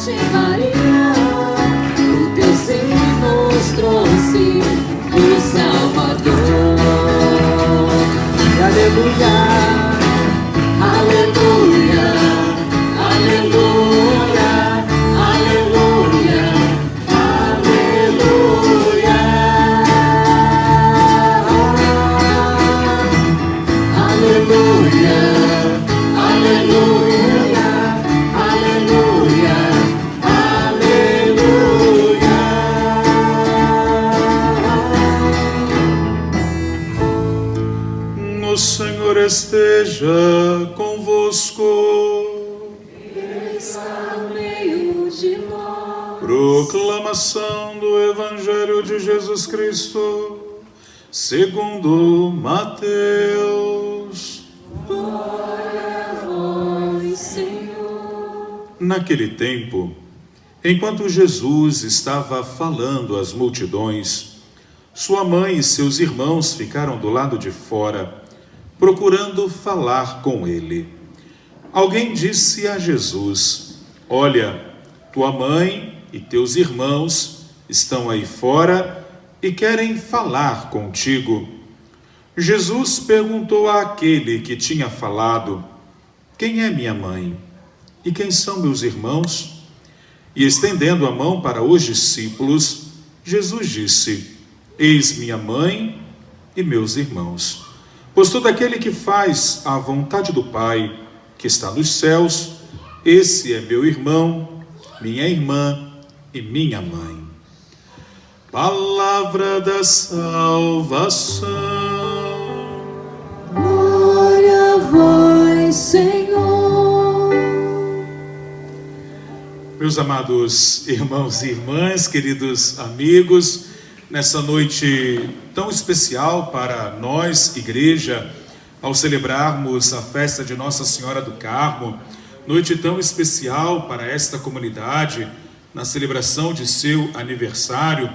Virgem Maria, o teu seio nos trouxe o Salvador. E aleluia, aleluia, aleluia, aleluia, aleluia, aleluia, aleluia, aleluia, aleluia. O Senhor esteja convosco. Ele está no meio de nós. Proclamação do Evangelho de Jesus Cristo, segundo Mateus. Glória a vós, Senhor. Naquele tempo, enquanto Jesus estava falando às multidões, sua mãe e seus irmãos ficaram do lado de fora, procurando falar com ele. Alguém disse a Jesus: olha, tua mãe e teus irmãos estão aí fora e querem falar contigo. Jesus perguntou àquele que tinha falado: quem é minha mãe? E quem são meus irmãos? E estendendo a mão para os discípulos, Jesus disse: eis minha mãe e meus irmãos. Pois todo aquele que faz a vontade do Pai, que está nos céus, esse é meu irmão, minha irmã e minha mãe. Palavra da salvação. Glória a vós, Senhor. Meus amados irmãos e irmãs, queridos amigos, nessa noite tão especial para nós, igreja, ao celebrarmos a festa de Nossa Senhora do Carmo, noite tão especial para esta comunidade, na celebração de seu aniversário,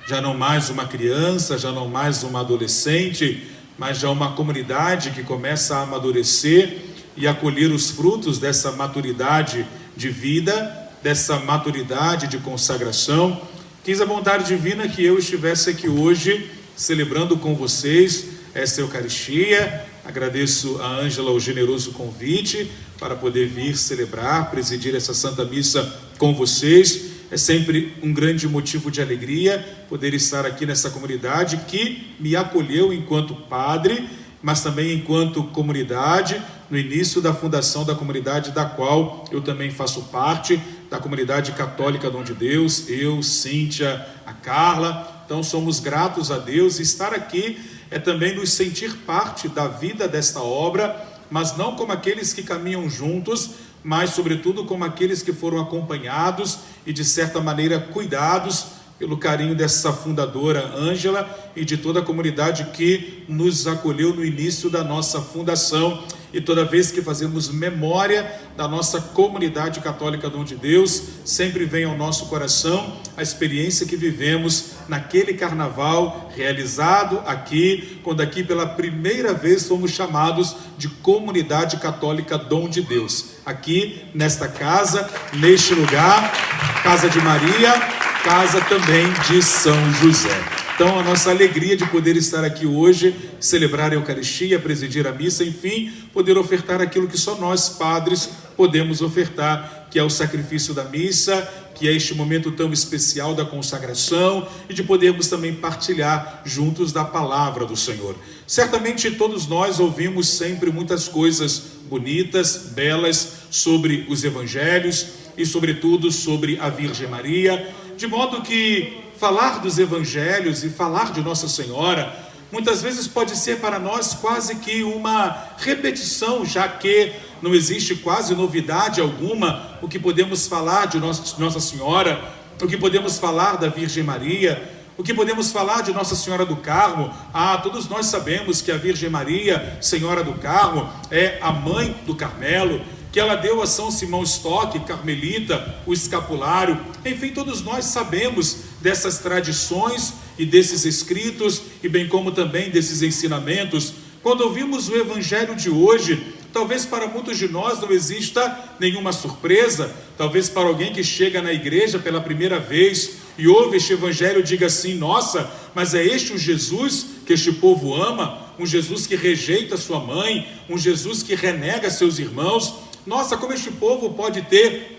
já não mais uma criança, já não mais uma adolescente, mas já uma comunidade que começa a amadurecer e a colher os frutos dessa maturidade de vida, dessa maturidade de consagração. Quis a vontade divina que eu estivesse aqui hoje, celebrando com vocês esta Eucaristia. Agradeço a Ângela o generoso convite para poder vir celebrar, presidir essa Santa Missa com vocês. É sempre um grande motivo de alegria poder estar aqui nessa comunidade que me acolheu enquanto padre, mas também enquanto comunidade, no início da fundação da comunidade da qual eu também faço parte, da comunidade católica Dom de Deus, eu, Cíntia, a Carla. Então somos gratos a Deus, e estar aqui é também nos sentir parte da vida desta obra, mas não como aqueles que caminham juntos, mas sobretudo como aqueles que foram acompanhados e de certa maneira cuidados pelo carinho dessa fundadora Ângela e de toda a comunidade que nos acolheu no início da nossa fundação. E toda vez que fazemos memória da nossa comunidade católica Dom de Deus, sempre vem ao nosso coração a experiência que vivemos naquele carnaval realizado aqui, quando aqui pela primeira vez fomos chamados de Comunidade Católica Dom de Deus. Aqui nesta casa, neste lugar, Casa de Maria, casa também de São José. Então, a nossa alegria de poder estar aqui hoje, celebrar a Eucaristia, presidir a missa, enfim, poder ofertar aquilo que só nós, padres, podemos ofertar, que é o sacrifício da missa, que é este momento tão especial da consagração, e de podermos também partilhar juntos da palavra do Senhor. Certamente todos nós ouvimos sempre muitas coisas bonitas, belas, sobre os evangelhos e sobretudo sobre a Virgem Maria, de modo que falar dos evangelhos e falar de Nossa Senhora muitas vezes pode ser para nós quase que uma repetição, já que não existe quase novidade alguma o que podemos falar de Nossa Senhora, o que podemos falar da Virgem Maria, o que podemos falar de Nossa Senhora do Carmo. Todos nós sabemos que a Virgem Maria, Senhora do Carmo, é a mãe do Carmelo, que ela deu a São Simão Stock, carmelita, o escapulário. Enfim, todos nós sabemos dessas tradições e desses escritos, e bem como também desses ensinamentos. Quando ouvimos o Evangelho de hoje, talvez para muitos de nós não exista nenhuma surpresa. Talvez para alguém que chega na igreja pela primeira vez e ouve este evangelho diga assim: nossa, mas é este o Jesus que este povo ama? Um Jesus que rejeita sua mãe, um Jesus que renega seus irmãos? Nossa, como este povo pode ter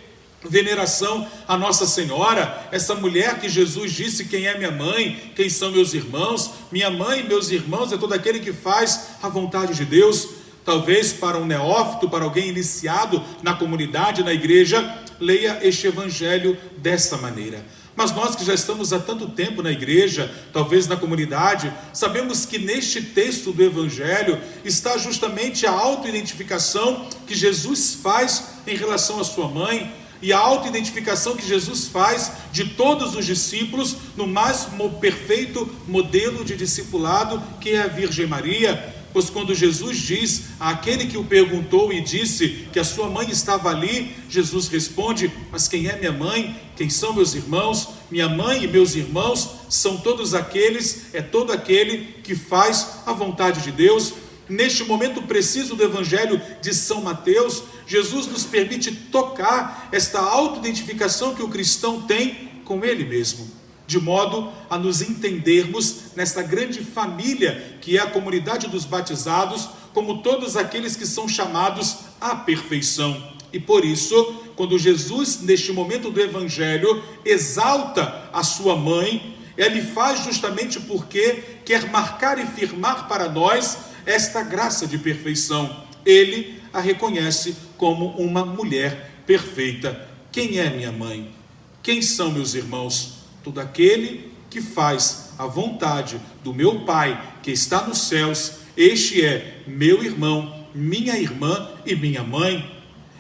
veneração a Nossa Senhora, essa mulher que Jesus disse: quem é minha mãe, quem são meus irmãos? Minha mãe e meus irmãos é todo aquele que faz a vontade de Deus. Talvez para um neófito, para alguém iniciado na comunidade, na igreja, leia este evangelho dessa maneira. Mas nós que já estamos há tanto tempo na igreja, talvez na comunidade, sabemos que neste texto do evangelho está justamente a autoidentificação que Jesus faz em relação à sua mãe, e a autoidentificação que Jesus faz de todos os discípulos no mais perfeito modelo de discipulado, que é a Virgem Maria. Pois quando Jesus diz àquele que o perguntou e disse que a sua mãe estava ali, Jesus responde: mas quem é minha mãe? Quem são meus irmãos? Minha mãe e meus irmãos são todos aqueles, é todo aquele que faz a vontade de Deus. Neste momento preciso do Evangelho de São Mateus, Jesus nos permite tocar esta autoidentificação que o cristão tem com ele mesmo, de modo a nos entendermos nesta grande família que é a comunidade dos batizados, como todos aqueles que são chamados à perfeição. E por isso, quando Jesus, neste momento do Evangelho, exalta a sua mãe, ele faz justamente porque quer marcar e firmar para nós esta graça de perfeição. Ele a reconhece como uma mulher perfeita. Quem é minha mãe? Quem são meus irmãos? Todo aquele que faz a vontade do meu Pai que está nos céus, este é meu irmão, minha irmã e minha mãe.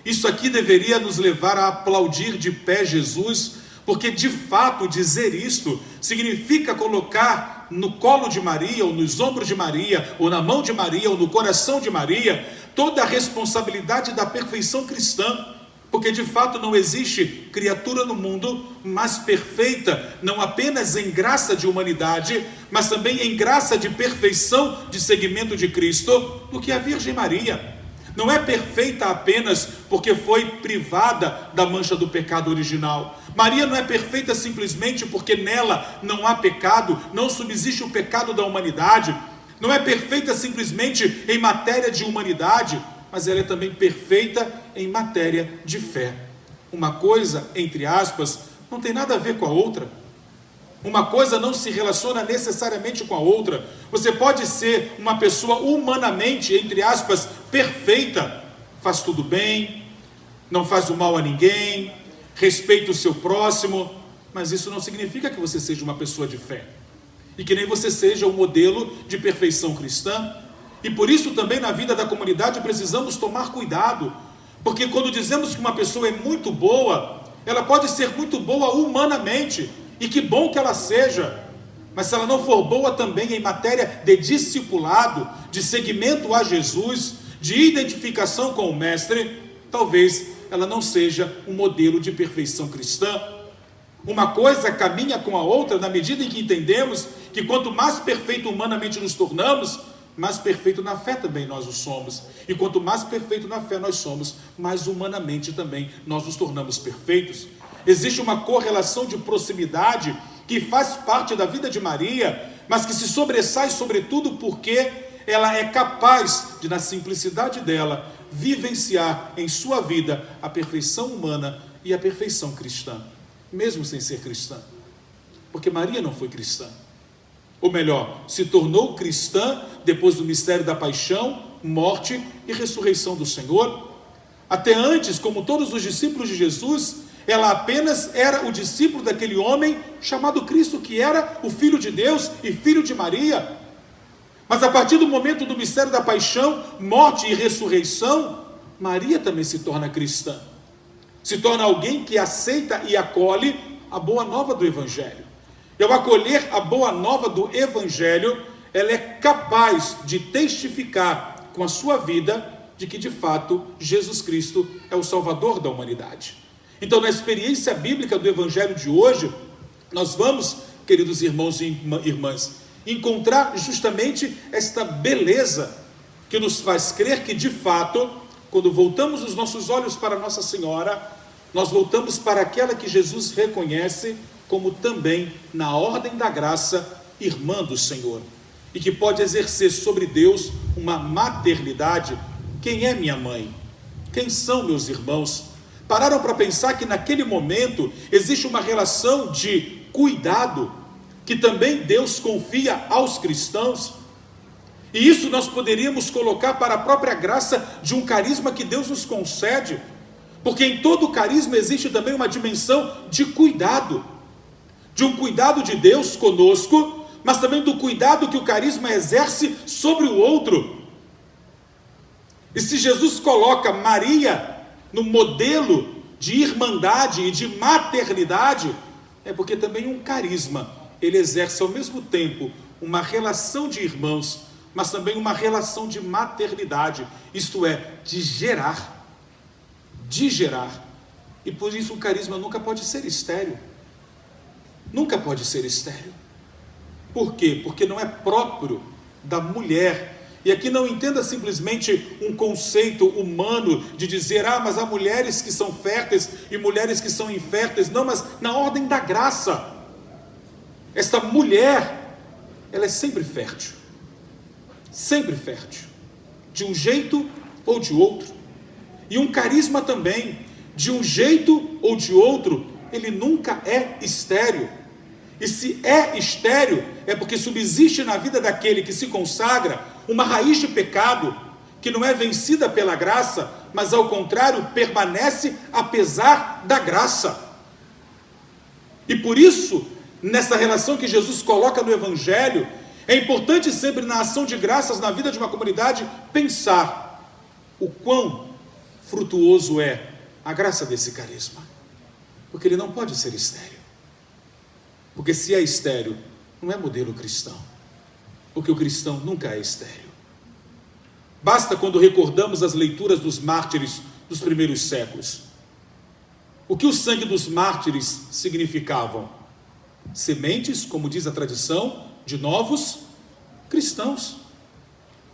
Isso aqui deveria nos levar a aplaudir de pé Jesus, porque de fato dizer isto significa colocar no colo de Maria, ou nos ombros de Maria, ou na mão de Maria, ou no coração de Maria, toda a responsabilidade da perfeição cristã. Porque de fato não existe criatura no mundo mais perfeita, não apenas em graça de humanidade, mas também em graça de perfeição de seguimento de Cristo, do que a Virgem Maria. Não é perfeita apenas porque foi privada da mancha do pecado original. Maria não é perfeita simplesmente porque nela não há pecado, não subsiste o pecado da humanidade. Não é perfeita simplesmente em matéria de humanidade, mas ela é também perfeita em matéria de fé. Uma coisa, entre aspas, não tem nada a ver com a outra. Uma coisa não se relaciona necessariamente com a outra. Você pode ser uma pessoa humanamente, entre aspas, perfeita, faz tudo bem, não faz o mal a ninguém, respeita o seu próximo, mas isso não significa que você seja uma pessoa de fé, e que nem você seja o modelo de perfeição cristã. E por isso também na vida da comunidade precisamos tomar cuidado, porque quando dizemos que uma pessoa é muito boa, ela pode ser muito boa humanamente, e que bom que ela seja, mas se ela não for boa também em matéria de discipulado, de seguimento a Jesus, de identificação com o Mestre, talvez ela não seja um modelo de perfeição cristã. Uma coisa caminha com a outra na medida em que entendemos que quanto mais perfeito humanamente nos tornamos, mais perfeito na fé também nós o somos. E quanto mais perfeito na fé nós somos, mais humanamente também nós nos tornamos perfeitos. Existe uma correlação de proximidade que faz parte da vida de Maria, mas que se sobressai sobretudo porque ela é capaz de, na simplicidade dela, vivenciar em sua vida a perfeição humana e a perfeição cristã, mesmo sem ser cristã. Porque Maria não foi cristã. Ou melhor, se tornou cristã depois do mistério da paixão, morte e ressurreição do Senhor. Até antes, como todos os discípulos de Jesus, ela apenas era o discípulo daquele homem chamado Cristo, que era o Filho de Deus e Filho de Maria. Mas a partir do momento do mistério da paixão, morte e ressurreição, Maria também se torna cristã. Se torna alguém que aceita e acolhe a boa nova do Evangelho. E ao acolher a boa nova do Evangelho, ela é capaz de testificar com a sua vida de que de fato Jesus Cristo é o Salvador da humanidade. Então, na experiência bíblica do Evangelho de hoje, nós vamos, queridos irmãos e irmãs, encontrar justamente esta beleza que nos faz crer que de fato quando voltamos os nossos olhos para Nossa Senhora, nós voltamos para aquela que Jesus reconhece como também, na ordem da graça, irmã do Senhor, e que pode exercer sobre Deus uma maternidade. Quem é minha mãe? Quem são meus irmãos? Pararam para pensar que naquele momento existe uma relação de cuidado que também Deus confia aos cristãos? E isso nós poderíamos colocar para a própria graça de um carisma que Deus nos concede, porque em todo carisma existe também uma dimensão de cuidado, de um cuidado de Deus conosco, mas também do cuidado que o carisma exerce sobre o outro. E se Jesus coloca Maria no modelo de irmandade e de maternidade, é porque também um carisma, ele exerce ao mesmo tempo uma relação de irmãos, mas também uma relação de maternidade, isto é, de gerar. E por isso o carisma nunca pode ser estéril. Nunca pode ser estéril. Por quê? Porque não é próprio da mulher. E aqui não entenda simplesmente um conceito humano de dizer, mas há mulheres que são férteis e mulheres que são inférteis. Não, mas na ordem da graça. Esta mulher, ela é sempre fértil. Sempre fértil. De um jeito ou de outro. E um carisma também, de um jeito ou de outro, ele nunca é estéril. E se é estéril, é porque subsiste na vida daquele que se consagra uma raiz de pecado, que não é vencida pela graça, mas ao contrário, permanece apesar da graça. E por isso, nessa relação que Jesus coloca no Evangelho, é importante sempre na ação de graças na vida de uma comunidade, pensar o quão frutuoso é a graça desse carisma. Porque ele não pode ser estéril. Porque se é estéril, não é modelo cristão. Porque o cristão nunca é estéril. Basta quando recordamos as leituras dos mártires dos primeiros séculos. O que o sangue dos mártires significavam? Sementes, como diz a tradição, de novos cristãos.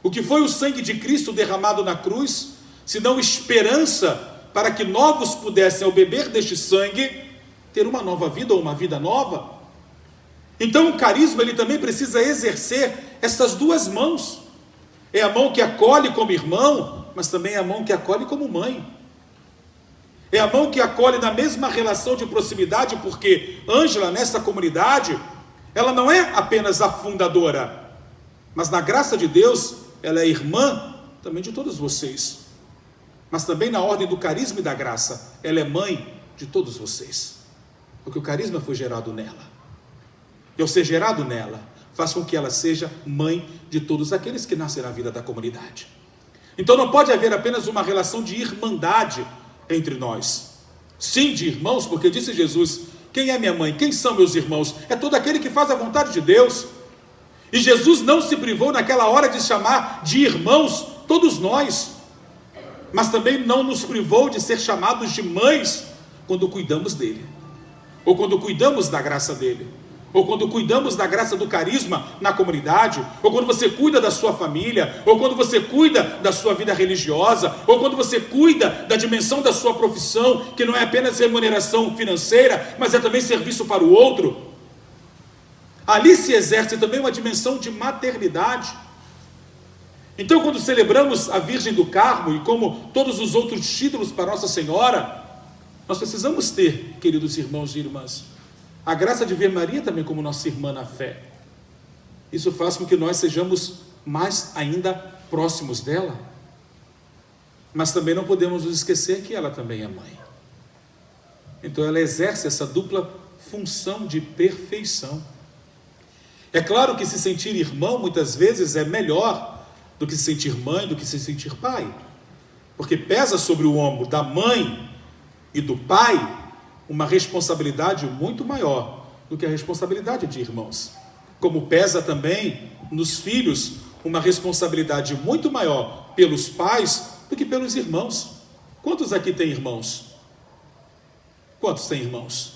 O que foi o sangue de Cristo derramado na cruz, senão esperança para que novos pudessem, ao beber deste sangue, ter uma nova vida ou uma vida nova? Então o carisma, ele também precisa exercer essas duas mãos. É a mão que acolhe como irmão, mas também é a mão que acolhe como mãe. É a mão que acolhe na mesma relação de proximidade, porque Ângela, nessa comunidade, ela não é apenas a fundadora, mas na graça de Deus, ela é irmã também de todos vocês. Mas também na ordem do carisma e da graça, ela é mãe de todos vocês. Porque o carisma foi gerado nela. E ao ser gerado nela, faz com que ela seja mãe de todos aqueles que nascem na vida da comunidade. Então não pode haver apenas uma relação de irmandade entre nós. Sim, de irmãos, porque disse Jesus, quem é minha mãe? Quem são meus irmãos? É todo aquele que faz a vontade de Deus. E Jesus não se privou naquela hora de chamar de irmãos todos nós, mas também não nos privou de ser chamados de mães quando cuidamos dele, ou quando cuidamos da graça dele, ou quando cuidamos da graça do carisma na comunidade, ou quando você cuida da sua família, ou quando você cuida da sua vida religiosa, ou quando você cuida da dimensão da sua profissão, que não é apenas remuneração financeira, mas é também serviço para o outro. Ali se exerce também uma dimensão de maternidade. Então, quando celebramos a Virgem do Carmo, e como todos os outros títulos para Nossa Senhora, nós precisamos ter, queridos irmãos e irmãs, a graça de ver Maria também como nossa irmã na fé. Isso faz com que nós sejamos mais ainda próximos dela. Mas também não podemos nos esquecer que ela também é mãe. Então ela exerce essa dupla função de perfeição. É claro que se sentir irmão muitas vezes é melhor do que se sentir mãe, do que se sentir pai. Porque pesa sobre o ombro da mãe e do pai uma responsabilidade muito maior do que a responsabilidade de irmãos. Como pesa também nos filhos uma responsabilidade muito maior pelos pais do que pelos irmãos. Quantos aqui têm irmãos? Quantos têm irmãos?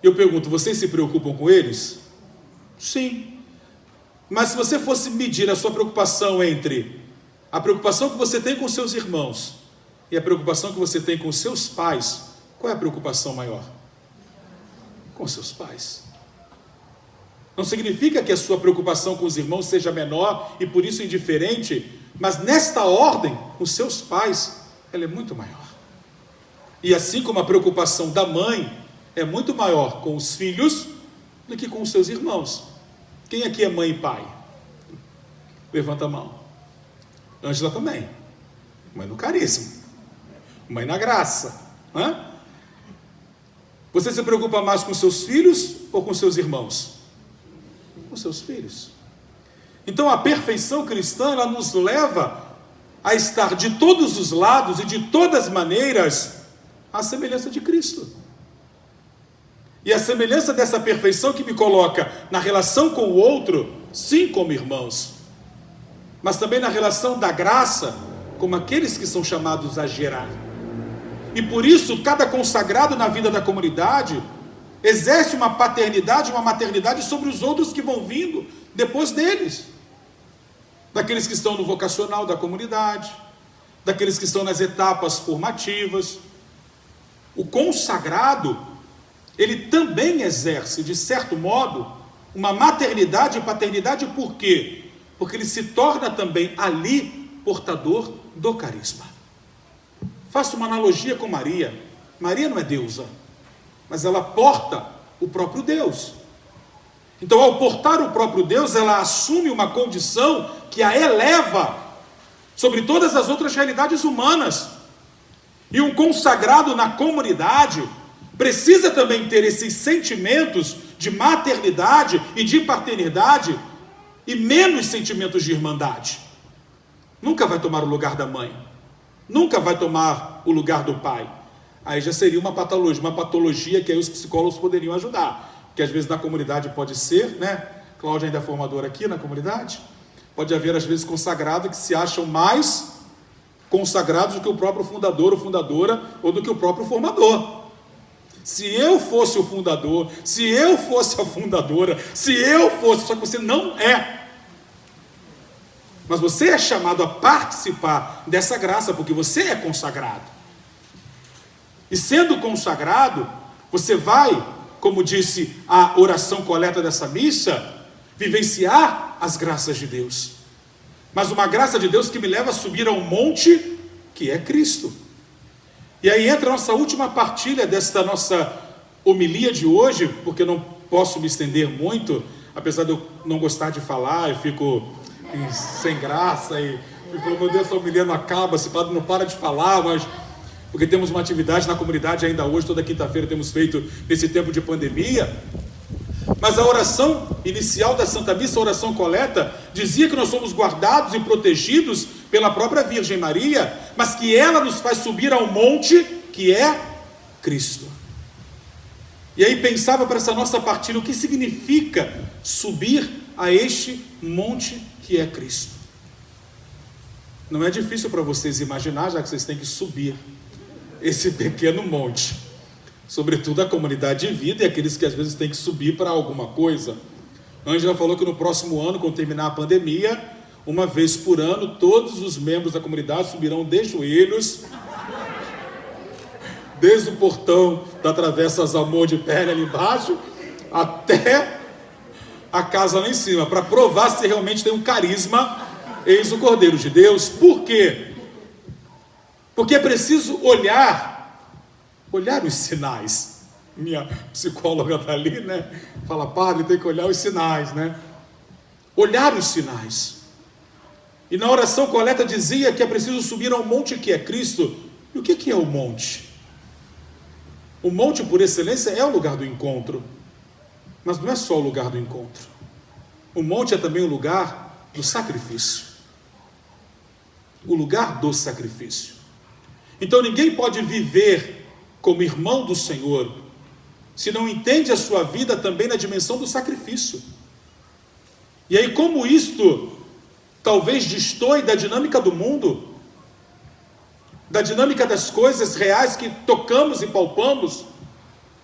Eu pergunto, vocês se preocupam com eles? Sim. Mas se você fosse medir a sua preocupação entre a preocupação que você tem com seus irmãos e a preocupação que você tem com os seus pais, qual é a preocupação maior? Com os seus pais. Não significa que a sua preocupação com os irmãos seja menor e por isso indiferente, mas nesta ordem, os seus pais, ela é muito maior. E assim como a preocupação da mãe é muito maior com os filhos do que com os seus irmãos. Quem aqui é mãe e pai? Levanta a mão. Ângela também. Mãe no carisma. Mãe na graça. Hã? Você se preocupa mais com seus filhos ou com seus irmãos? Com seus filhos. Então a perfeição cristã, ela nos leva a estar de todos os lados e de todas as maneiras à semelhança de Cristo. E a semelhança dessa perfeição que me coloca na relação com o outro, sim, como irmãos, mas também na relação da graça, como aqueles que são chamados a gerar. E por isso, cada consagrado na vida da comunidade exerce uma paternidade, uma maternidade sobre os outros que vão vindo depois deles. Daqueles que estão no vocacional da comunidade, daqueles que estão nas etapas formativas. O consagrado, ele também exerce, de certo modo, uma maternidade e paternidade. Por quê? Porque ele se torna também ali portador do carisma. Faço uma analogia com Maria. Maria não é deusa, mas ela porta o próprio Deus. Então, ao portar o próprio Deus, ela assume uma condição que a eleva sobre todas as outras realidades humanas. E um consagrado na comunidade precisa também ter esses sentimentos de maternidade e de paternidade e menos sentimentos de irmandade. Nunca vai tomar o lugar da mãe, nunca vai tomar o lugar do pai. Aí já seria uma patologia que aí os psicólogos poderiam ajudar, que às vezes na comunidade pode ser, né? Cláudia ainda é formadora aqui na comunidade. Pode haver às vezes consagrados que se acham mais consagrados do que o próprio fundador ou fundadora, ou do que o próprio formador. Se eu fosse o fundador, se eu fosse a fundadora, se eu fosse, só que você não é. Mas você é chamado a participar dessa graça, porque você é consagrado. E sendo consagrado, você vai, como disse a oração coleta dessa missa, vivenciar as graças de Deus. Mas uma graça de Deus que me leva a subir a um monte que é Cristo. E aí entra a nossa última partilha desta nossa homilia de hoje, porque eu não posso me estender muito, apesar de eu não gostar de falar, eu fico sem graça e meu Deus, essa homilia não acaba, esse padre não para de falar, mas porque temos uma atividade na comunidade ainda hoje, toda quinta-feira temos feito nesse tempo de pandemia. Mas a oração inicial da Santa Missa, a oração coleta, dizia que nós somos guardados e protegidos pela própria Virgem Maria, mas que ela nos faz subir ao monte que é Cristo. E aí pensava para essa nossa partilha, o que significa subir a este monte que é Cristo? Não é difícil para vocês imaginar, já que vocês têm que subir esse pequeno monte. Sobretudo a comunidade de vida e aqueles que às vezes têm que subir para alguma coisa. Ângela falou que no próximo ano, quando terminar a pandemia, uma vez por ano, todos os membros da comunidade subirão de joelhos, desde o portão da Travessa Zamor de Pele ali embaixo, até a casa lá em cima, para provar se realmente tem um carisma, eis o Cordeiro de Deus. Por quê? Porque é preciso olhar os sinais. Minha psicóloga está ali, né? Fala, padre, tem que olhar os sinais, né? Olhar os sinais. E na oração coleta dizia que é preciso subir ao monte que é Cristo. E o que é o monte? O monte, por excelência, é o lugar do encontro. Mas não é só o lugar do encontro. O monte é também o lugar do sacrifício. O lugar do sacrifício. Então ninguém pode viver como irmão do Senhor se não entende a sua vida também na dimensão do sacrifício. E aí, como isto talvez destoe da dinâmica do mundo, da dinâmica das coisas reais que tocamos e palpamos,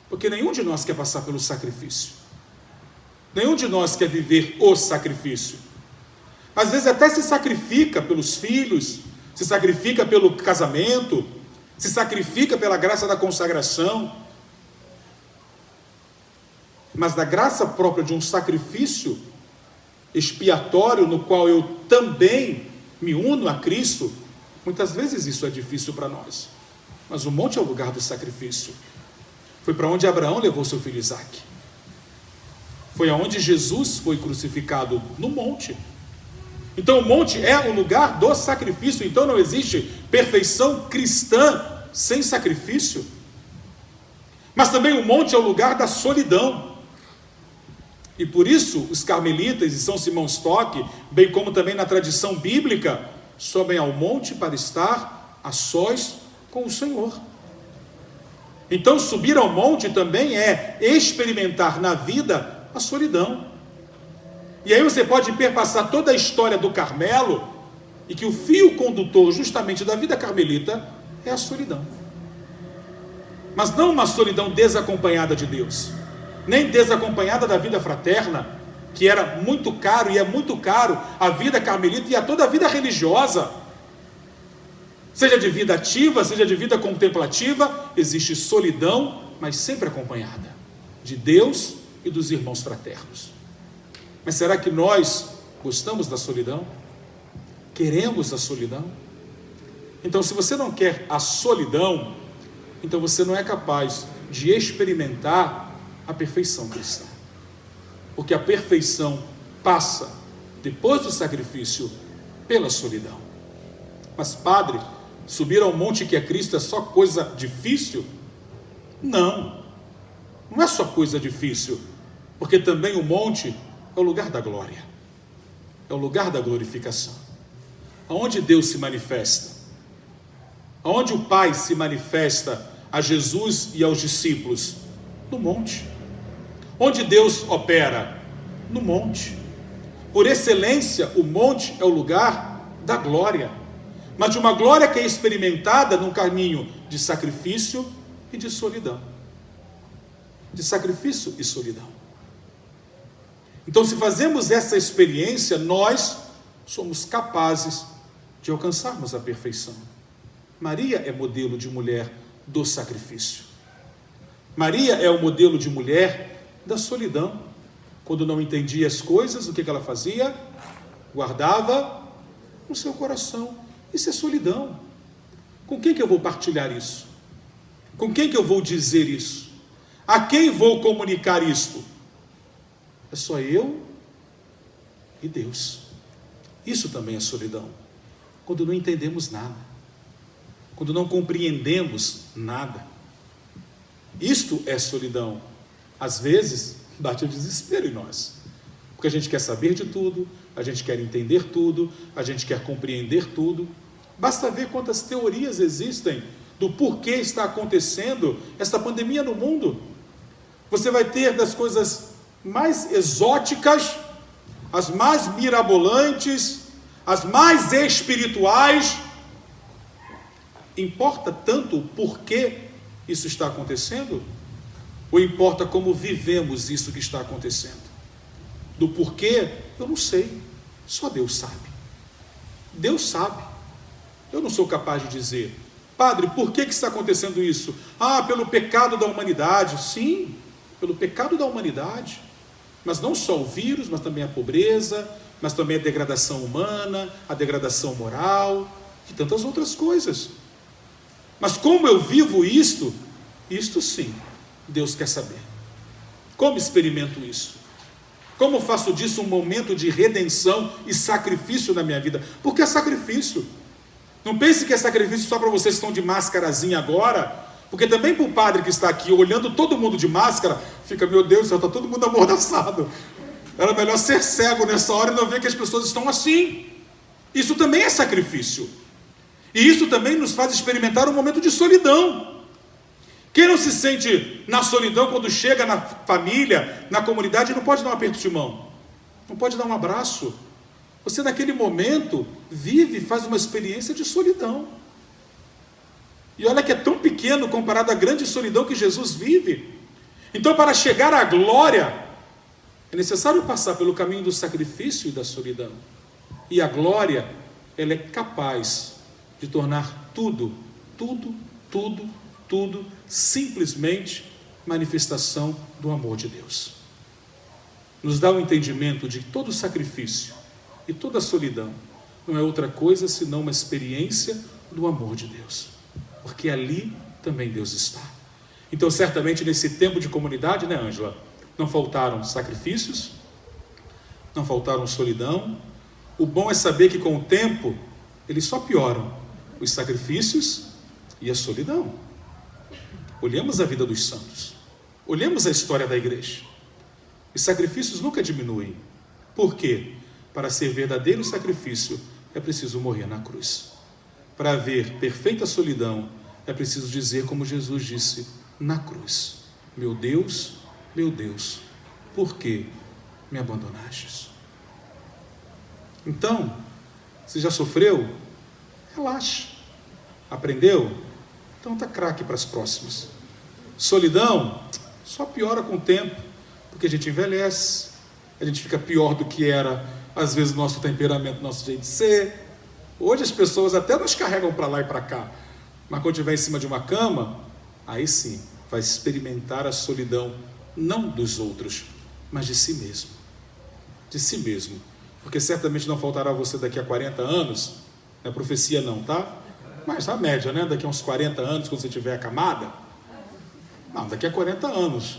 porque nenhum de nós quer passar pelo sacrifício, nenhum de nós quer viver o sacrifício. Às vezes até se sacrifica pelos filhos, se sacrifica pelo casamento, se sacrifica pela graça da consagração, mas da graça própria de um sacrifício expiatório, no qual eu também me uno a Cristo, muitas vezes isso é difícil para nós. Mas o monte é o lugar do sacrifício. Foi para onde Abraão levou seu filho Isaque. Foi aonde Jesus foi crucificado, no monte. Então o monte é o lugar do sacrifício. Então não existe perfeição cristã sem sacrifício. Mas também o monte é o lugar da solidão. E por isso os carmelitas e São Simão Stock, bem como também na tradição bíblica, sobem ao monte para estar a sós com o Senhor. Então subir ao monte também é experimentar na vida a solidão. E aí você pode perpassar toda a história do Carmelo, e que o fio condutor justamente da vida carmelita é a solidão. Mas não uma solidão desacompanhada de Deus, nem desacompanhada da vida fraterna, que era muito caro e é muito caro a vida carmelita e a toda a vida religiosa. Seja de vida ativa, seja de vida contemplativa, existe solidão, mas sempre acompanhada de Deus e dos irmãos fraternos. Mas será que nós gostamos da solidão? Queremos a solidão? Então, se você não quer a solidão, então você não é capaz de experimentar a perfeição cristã. Porque a perfeição passa, depois do sacrifício, pela solidão. Mas, padre, subir ao monte que é Cristo é só coisa difícil? Não, não é só coisa difícil, porque também o monte é o lugar da glória, é o lugar da glorificação, aonde Deus se manifesta, aonde o Pai se manifesta a Jesus e aos discípulos, no monte. Onde Deus opera? No monte. Por excelência, o monte é o lugar da glória, mas de uma glória que é experimentada num caminho de sacrifício e de solidão. De sacrifício e solidão. Então, se fazemos essa experiência, nós somos capazes de alcançarmos a perfeição. Maria é modelo de mulher do sacrifício. Maria é o modelo de mulher da solidão. Quando não entendia as coisas, o que ela fazia? Guardava no seu coração. Isso é solidão. Com quem que eu vou partilhar isso? Com quem que eu vou dizer isso? A quem vou comunicar isto? É só eu e Deus. Isso também é solidão. Quando não entendemos nada. Quando não compreendemos nada. Isto é solidão. Às vezes, bate o desespero em nós. Porque a gente quer saber de tudo, a gente quer entender tudo, a gente quer compreender tudo. Basta ver quantas teorias existem do porquê está acontecendo essa pandemia no mundo. Você vai ter das coisas mais exóticas, as mais mirabolantes, as mais espirituais. Importa tanto o porquê isso está acontecendo? Ou importa como vivemos isso que está acontecendo? Do porquê, eu não sei. Só Deus sabe. Deus sabe. Eu não sou capaz de dizer. Padre, por que está acontecendo isso? Ah, pelo pecado da humanidade. Sim, pelo pecado da humanidade. Mas não só o vírus, mas também a pobreza, mas também a degradação humana, a degradação moral e tantas outras coisas. Mas como eu vivo isto sim, Deus quer saber. Como experimento isso? Como faço disso um momento de redenção e sacrifício na minha vida? Porque é sacrifício. Não pense que é sacrifício só para vocês que estão de máscarazinha agora, porque também para o padre que está aqui olhando todo mundo de máscara, fica, meu Deus do céu, está todo mundo amordaçado. Era melhor ser cego nessa hora e não ver que as pessoas estão assim. Isso também é sacrifício. E isso também nos faz experimentar um momento de solidão. Quem não se sente na solidão quando chega na família, na comunidade, não pode dar um aperto de mão, não pode dar um abraço. Você naquele momento vive, faz uma experiência de solidão. E olha que é tão pequeno comparado à grande solidão que Jesus vive. Então, para chegar à glória, é necessário passar pelo caminho do sacrifício e da solidão. E a glória, ela é capaz de tornar tudo tudo simplesmente manifestação do amor de Deus. Nos dá o entendimento de que todo sacrifício e toda solidão não é outra coisa senão uma experiência do amor de Deus, porque ali também Deus está. Então, certamente nesse tempo de comunidade, né, Ângela, não faltaram sacrifícios, não faltaram solidão. O bom é saber que com o tempo eles só pioram, os sacrifícios e a solidão. Olhemos a vida dos santos, olhemos a história da igreja. Os sacrifícios nunca diminuem. Por quê? Para ser verdadeiro sacrifício é preciso morrer na cruz. Para haver perfeita solidão é preciso dizer como Jesus disse na cruz: meu Deus, por que me abandonastes? Então, você já sofreu? Relaxe. Aprendeu? Então está craque para as próximas. Solidão só piora com o tempo, porque a gente envelhece, a gente fica pior do que era, às vezes, nosso temperamento, nosso jeito de ser. Hoje as pessoas até nos carregam para lá e para cá, mas quando estiver em cima de uma cama, aí sim, vai experimentar a solidão, não dos outros, mas de si mesmo. De si mesmo. Porque certamente não faltará você daqui a 40 anos, não é profecia não, tá? Mas a média, né? Daqui a uns 40 anos, quando você tiver acamada, não, daqui a 40 anos.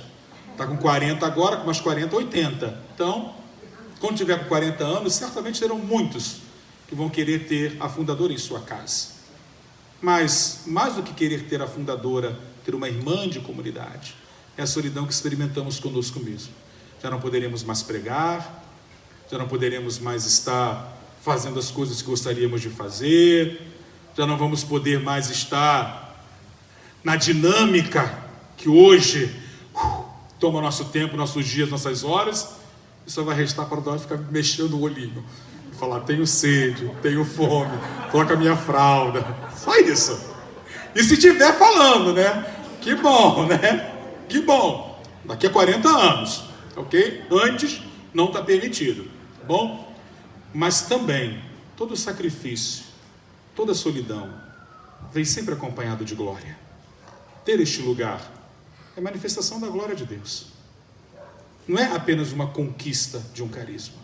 Está com 40 agora, com umas 40, 80. Então, quando tiver com 40 anos, certamente terão muitos que vão querer ter a fundadora em sua casa. Mas, mais do que querer ter a fundadora, ter uma irmã de comunidade, é a solidão que experimentamos conosco mesmo. Já não poderemos mais pregar, já não poderemos mais estar fazendo as coisas que gostaríamos de fazer, já não vamos poder mais estar na dinâmica que hoje toma nosso tempo, nossos dias, nossas horas, e só vai restar para nós ficar mexendo o olhinho e falar: tenho sede, tenho fome, troca minha fralda, só isso. E se estiver falando, né? Que bom, né? Que bom. Daqui a 40 anos, ok? Antes não está permitido, tá bom? Mas também, todo sacrifício, toda solidão, vem sempre acompanhado de glória. Ter este lugar é manifestação da glória de Deus. Não é apenas uma conquista de um carisma,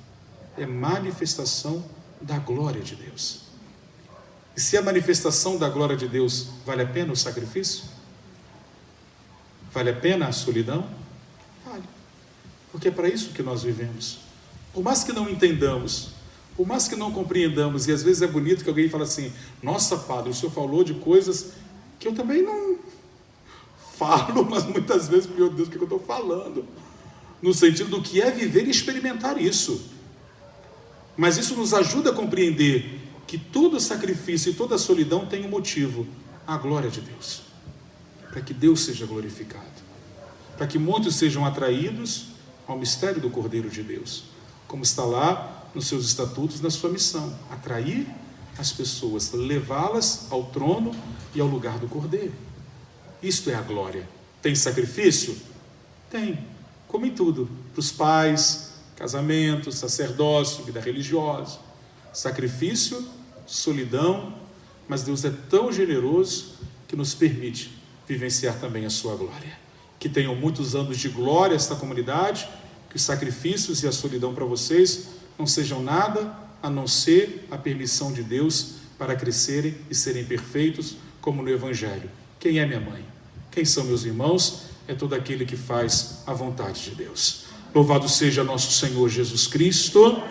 é manifestação da glória de Deus. E se a manifestação da glória de Deus vale a pena o sacrifício? Vale a pena a solidão? Vale. Porque é para isso que nós vivemos. Por mais que não entendamos, por mais que não compreendamos, e às vezes é bonito que alguém fala assim: nossa, padre, o senhor falou de coisas que eu também não falo, mas muitas vezes, meu Deus, o que eu estou falando? No sentido do que é viver e experimentar isso. Mas isso nos ajuda a compreender que todo sacrifício e toda solidão tem um motivo: a glória de Deus. Para que Deus seja glorificado, para que muitos sejam atraídos ao mistério do Cordeiro de Deus, como está lá nos seus estatutos, na sua missão: atrair as pessoas, levá-las ao trono e ao lugar do Cordeiro. Isto é a glória. Tem sacrifício? Tem, como em tudo, para os pais, casamento, sacerdócio, vida religiosa. Sacrifício, solidão, mas Deus é tão generoso que nos permite vivenciar também a sua glória. Que tenham muitos anos de glória esta comunidade, que os sacrifícios e a solidão para vocês não sejam nada a não ser a permissão de Deus para crescerem e serem perfeitos, como no Evangelho. Quem é minha mãe? Quem são meus irmãos? É todo aquele que faz a vontade de Deus. Louvado seja nosso Senhor Jesus Cristo.